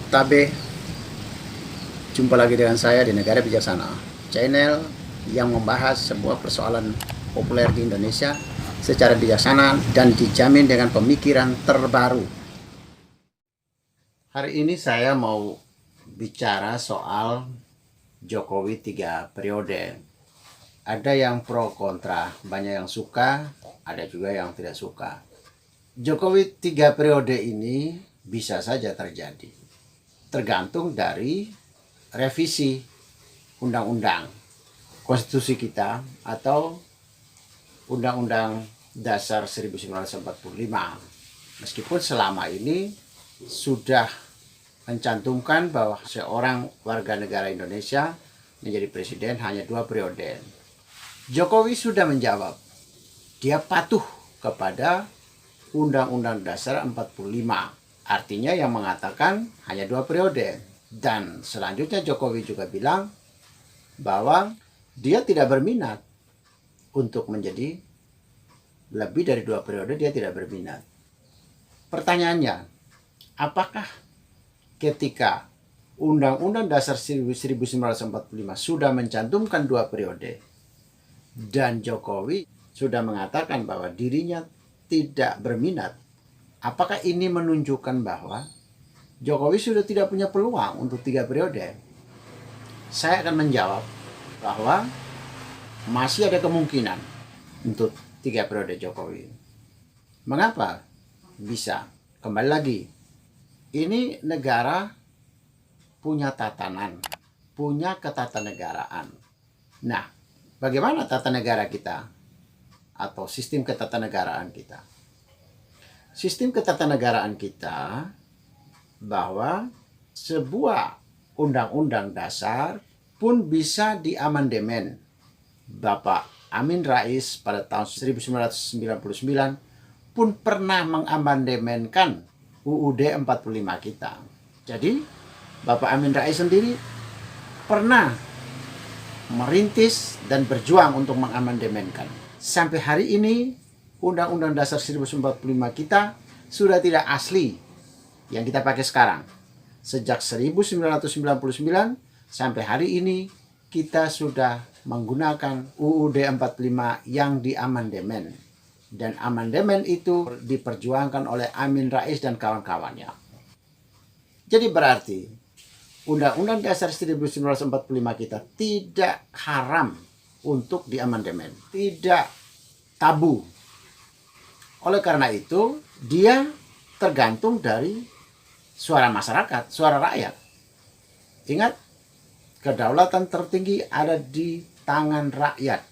Tabe, jumpa lagi dengan saya di Negara Bijaksana, channel yang membahas sebuah persoalan populer di Indonesia secara bijaksana dan dijamin dengan pemikiran terbaru. Hari ini saya mau bicara soal Jokowi 3 periode. Ada yang pro kontra, banyak yang suka, ada juga yang tidak suka. Jokowi 3 periode ini bisa saja terjadi, tergantung dari revisi undang-undang konstitusi kita atau Undang-Undang Dasar 1945. Meskipun selama ini sudah mencantumkan bahwa seorang warga negara Indonesia menjadi presiden hanya 2 periode. Jokowi sudah menjawab, dia patuh kepada Undang-Undang Dasar 45. Artinya yang mengatakan hanya 2 periode. Dan selanjutnya Jokowi juga bilang bahwa dia tidak berminat untuk menjadi lebih dari 2 periode, dia tidak berminat. Pertanyaannya, apakah ketika Undang-Undang Dasar 1945 sudah mencantumkan 2 periode dan Jokowi sudah mengatakan bahwa dirinya tidak berminat, apakah ini menunjukkan bahwa Jokowi sudah tidak punya peluang untuk 3 periode? Saya akan menjawab bahwa masih ada kemungkinan untuk 3 periode Jokowi. Mengapa bisa? Kembali lagi, ini negara punya tatanan, punya ketatanegaraan. Nah, bagaimana tata negara kita atau sistem ketatanegaraan kita? Sistem ketatanegaraan kita bahwa sebuah undang-undang dasar pun bisa diamandemen. Bapak Amin Rais pada tahun 1999 pun pernah mengamandemenkan UUD 45 kita. Jadi Bapak Amin Rais sendiri pernah merintis dan berjuang untuk mengamandemenkan. Sampai hari ini Undang-Undang Dasar 1945 kita sudah tidak asli yang kita pakai sekarang. Sejak 1999 sampai hari ini kita sudah menggunakan UUD 45 yang diamandemen. Dan amandemen itu diperjuangkan oleh Amin Rais dan kawan-kawannya. Jadi berarti Undang-Undang Dasar 1945 kita tidak haram untuk diamandemen, tidak tabu. Oleh karena itu, dia tergantung dari suara masyarakat, suara rakyat. Ingat, kedaulatan tertinggi ada di tangan rakyat.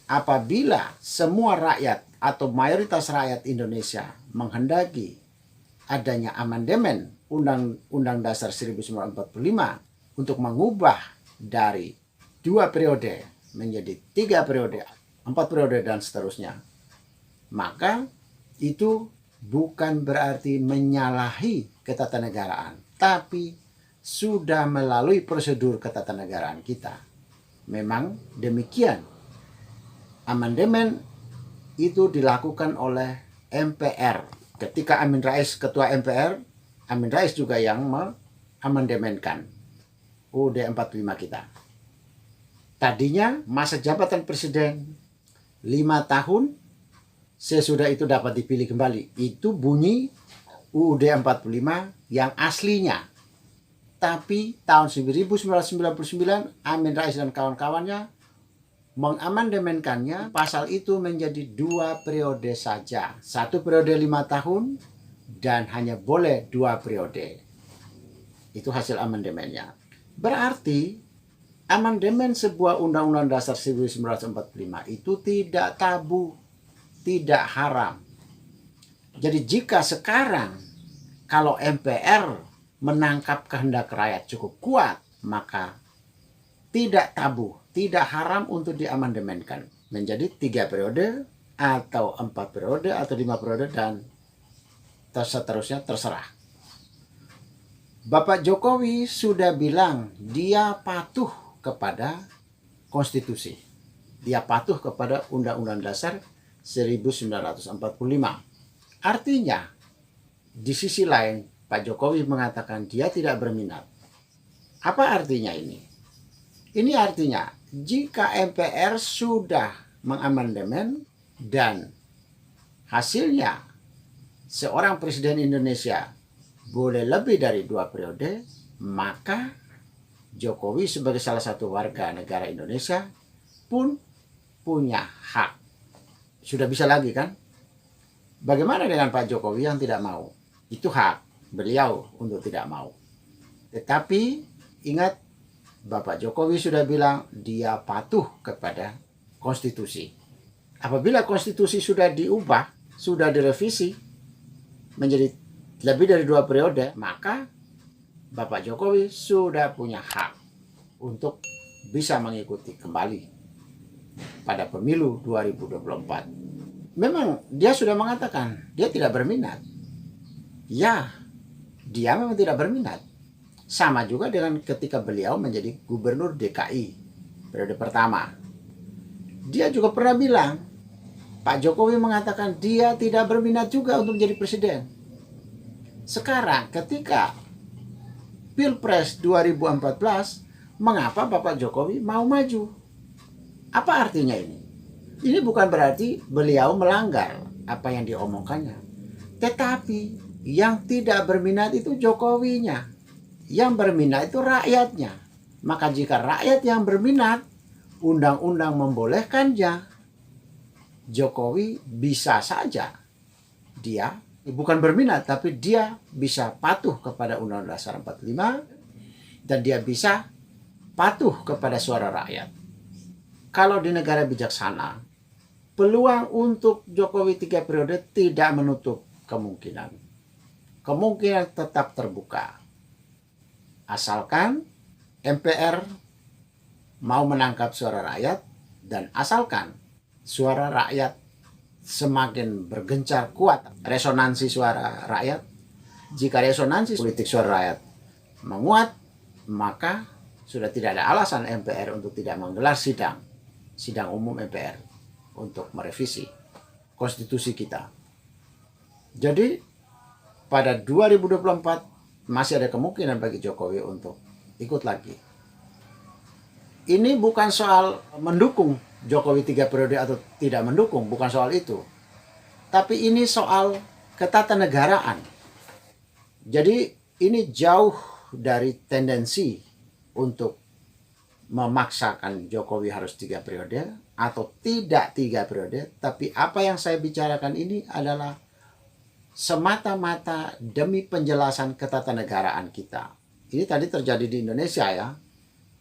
Apabila semua rakyat atau mayoritas rakyat Indonesia menghendaki adanya amandemen Undang-Undang Dasar 1945 untuk mengubah dari 2 periode menjadi 3 periode, 4 periode dan seterusnya, maka itu bukan berarti menyalahi ketatanegaraan, tapi sudah melalui prosedur ketatanegaraan kita. Memang demikian. Amandemen itu dilakukan oleh MPR. Ketika Amin Rais ketua MPR, Amin Rais juga yang mengamandemenkan UUD 45 kita. Tadinya masa jabatan presiden 5 tahun, sesudah itu dapat dipilih kembali. Itu bunyi UUD 45 yang aslinya. Tapi tahun 1999 Amin Rais dan kawan-kawannya mengamandemenkannya, pasal itu menjadi 2 periode saja. 1 periode 5 tahun dan hanya boleh 2 periode. Itu hasil amandemennya. Berarti amandemen sebuah Undang-Undang Dasar 1945 itu tidak tabu, tidak haram. Jadi jika sekarang kalau MPR menangkap kehendak rakyat cukup kuat, maka tidak tabu, tidak haram untuk diamandemenkan menjadi 3 periode atau 4 periode atau 5 periode dan seterusnya, terserah. Bapak Jokowi sudah bilang dia patuh kepada konstitusi. Dia patuh kepada Undang-Undang Dasar 1945. Artinya, di sisi lain Pak Jokowi mengatakan dia tidak berminat. Apa artinya ini? Ini artinya jika MPR sudah mengamandemen dan hasilnya seorang presiden Indonesia boleh lebih dari 2 periode, maka Jokowi sebagai salah satu warga negara Indonesia pun punya hak. Sudah bisa lagi kan? Bagaimana dengan Pak Jokowi yang tidak mau? Itu hak beliau untuk tidak mau. Tetapi ingat, Bapak Jokowi sudah bilang dia patuh kepada konstitusi. Apabila konstitusi sudah diubah, sudah direvisi menjadi lebih dari 2 periode, maka Bapak Jokowi sudah punya hak untuk bisa mengikuti kembali pada pemilu 2024. Memang dia sudah mengatakan dia tidak berminat. Ya, dia memang tidak berminat. Sama juga dengan ketika beliau menjadi gubernur DKI periode pertama. Dia juga pernah bilang, Pak Jokowi mengatakan dia tidak berminat juga untuk menjadi presiden. Sekarang ketika Pilpres 2014, mengapa Bapak Jokowi mau maju? Apa artinya ini? Ini bukan berarti beliau melanggar apa yang diomongkannya. Tetapi yang tidak berminat itu Jokowinya. Yang berminat itu rakyatnya. Maka jika rakyat yang berminat, undang-undang membolehkannya, Jokowi bisa saja dia bukan berminat, tapi dia bisa patuh kepada Undang-Undang Dasar 45 dan dia bisa patuh kepada suara rakyat. Kalau di negara bijaksana, peluang untuk Jokowi 3 periode tidak menutup kemungkinan. Kemungkinan tetap terbuka. Asalkan MPR mau menangkap suara rakyat dan asalkan suara rakyat semakin bergencar kuat resonansi suara rakyat. Jika resonansi politik suara rakyat menguat, maka sudah tidak ada alasan MPR untuk tidak menggelar sidang umum MPR untuk merevisi konstitusi kita. Jadi pada 2024 masih ada kemungkinan bagi Jokowi untuk ikut lagi. Ini bukan soal mendukung Jokowi 3 periode atau tidak mendukung, bukan soal itu. Tapi ini soal ketatanegaraan. Jadi ini jauh dari tendensi untuk memaksakan Jokowi harus 3 periode atau tidak 3 periode. Tapi apa yang saya bicarakan ini adalah semata-mata demi penjelasan ketatanegaraan kita. Ini tadi terjadi di Indonesia ya.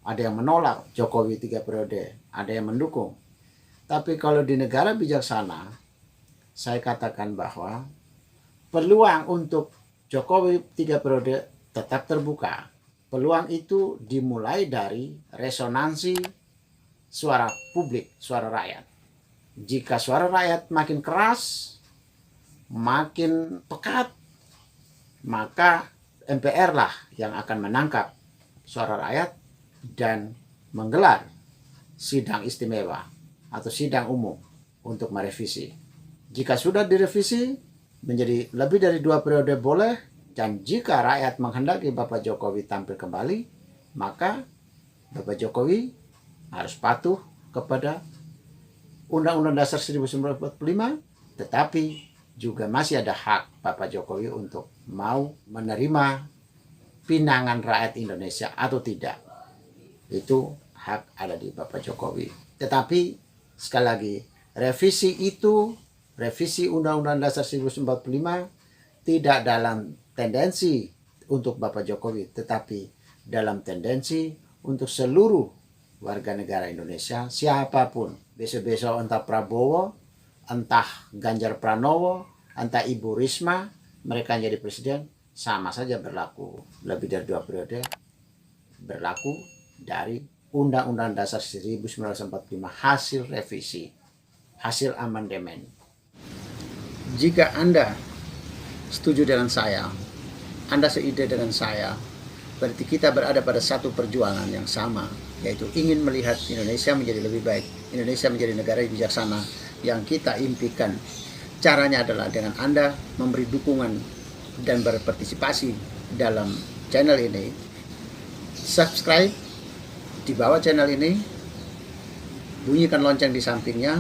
Ada yang menolak Jokowi 3 periode, ada yang mendukung. Tapi kalau di negara bijaksana, saya katakan bahwa peluang untuk Jokowi 3 periode tetap terbuka. Peluang itu dimulai dari resonansi suara publik, suara rakyat. Jika suara rakyat makin keras, makin pekat, maka MPR lah yang akan menangkap suara rakyat dan menggelar sidang istimewa atau sidang umum untuk merevisi. Jika sudah direvisi menjadi lebih dari 2 periode boleh, dan jika rakyat menghendaki Bapak Jokowi tampil kembali, maka Bapak Jokowi harus patuh kepada Undang-Undang Dasar 1945, tetapi juga masih ada hak Bapak Jokowi untuk mau menerima pinangan rakyat Indonesia atau tidak. Itu hak ada di Bapak Jokowi. Tetapi sekali lagi, revisi Undang-Undang Dasar 1945 tidak dalam tendensi untuk Bapak Jokowi, tetapi dalam tendensi untuk seluruh warga negara Indonesia, siapapun. Besok-besok entah Prabowo, entah Ganjar Pranowo, entah Ibu Risma, mereka jadi presiden, sama saja berlaku. Lebih dari 2 periode berlaku dari Undang-Undang Dasar 1945 hasil revisi, hasil amandemen. Jika Anda setuju dengan saya, Anda seide dengan saya, berarti kita berada pada satu perjuangan yang sama, yaitu ingin melihat Indonesia menjadi lebih baik, Indonesia menjadi negara yang bijaksana yang kita impikan. Caranya adalah dengan Anda memberi dukungan dan berpartisipasi dalam channel ini, subscribe di bawah channel ini, bunyikan lonceng di sampingnya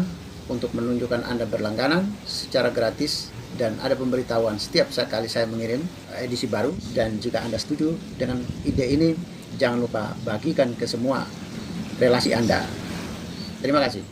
untuk menunjukkan Anda berlangganan secara gratis, dan ada pemberitahuan setiap kali saya mengirim edisi baru. Dan jika Anda setuju dengan ide ini, jangan lupa bagikan ke semua relasi Anda. Terima kasih.